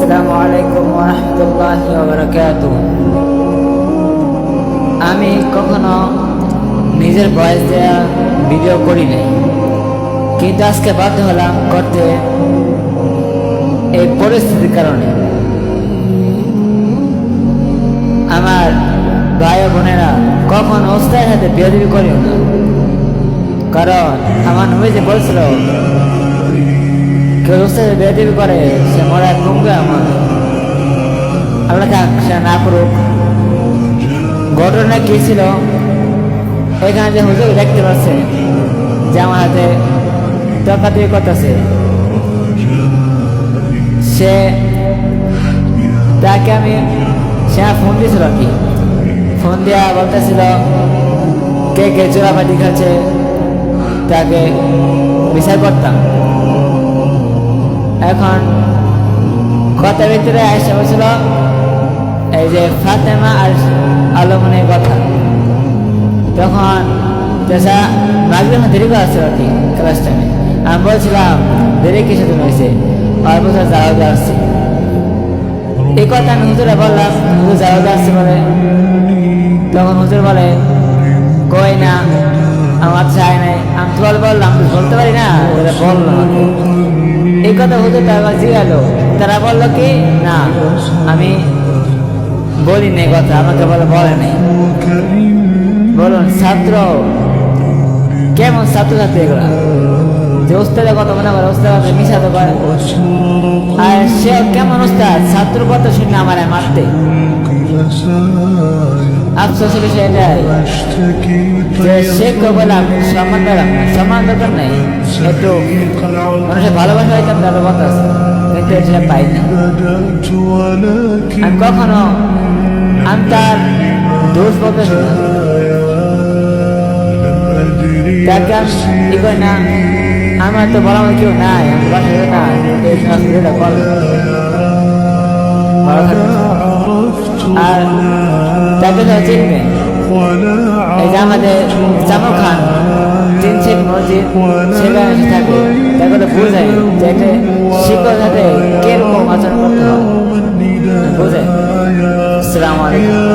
আসসালামু আলাইকুম ওয়া রাহমাতুল্লাহি ওয়া বারাকাতুহু। আমি কখনো নিজের ভয়েস দেওয়া ভিডিও করি নাই, কিন্তু আজকে বাধ্য হলাম করতে এই পরিস্থিতির কারণে। আমার ভাই ও বোনেরা, কখন ওস্তাদের সাথে বেয়াদবি করিও না, কারণ আমার নবী যে বলছিল কেউ ওস্তাদের বেয়াদবি করে সে মরা কমবে। আমরা থাক সে না করুক। ঘটনা কি ছিল, এখানে যে হুজুর দেখতে পাচ্ছে যে আমার হাতে টাকা দিয়ে করতেছে, সে তাকে সে ফোন দিয়েছিল আর কি। ফোন দিয়া বলতেছিল কে কে চোরাবাদি খাচ্ছে তাকে বিচার করতাম। এখন কথার ভিতরে এসে বলছিল এই যে ফাতেমা আর আলমনের কথা। তখন মাগরিব দেরি করে আসছে আর কি, ক্লাস টাইমে। আমি বলছিলাম দেরি কিসের জন্য হয়েছে, আর বছর জাওয়াজে আসছে। এই কথা আমি হুজুরে বললাম, হুজুর জাওয়াজে আসছে বলে। তখন হুজুর বলে কই না, আমার চাই নাই। আমি তো বললাম বলতে পারি না, বললাম। এই কথা হুজুর তারপর জিজ্ঞালো, তারা বললো কি না আমি বলি নাই কথা, আমাকে বলে নাই। বলুন ছাত্র কেমন ছাত্র ছাত্রী এগুলা, যে ওস্তাদের কথা মনে করে, ওস্তাদ মিশাতে পারে। আর সে কেমন ওস্তাদ, ছাত্র কথা শুনে আমার মারতে। আফসোস বিষয় এটাই যে শেখকে বলে আপনি সম্মান পেলাম না। সম্মান দরকার নেই, একটু মানুষের ভালোবাসা হইতাম তাদের কথা আছে, কিন্তু এটা পাইনি। আমি কখনো আমি তার দোষ বলতে তাকে ই করি না। আমার তো বলা আমার কেউ নাই, আমি বাসা না এই সংস্কৃতিটা বল। আর তাকে তো চিনবে, এই যে আমাদের জামা খান 3 সিট মসজিদ সেখানে এসে থাকে, তাকে তো বোঝাই যে একটা শিক্ষক সাথে কিরকম আচরণ করতে হয়, বোঝাই। আসসালামু আলাইকুম।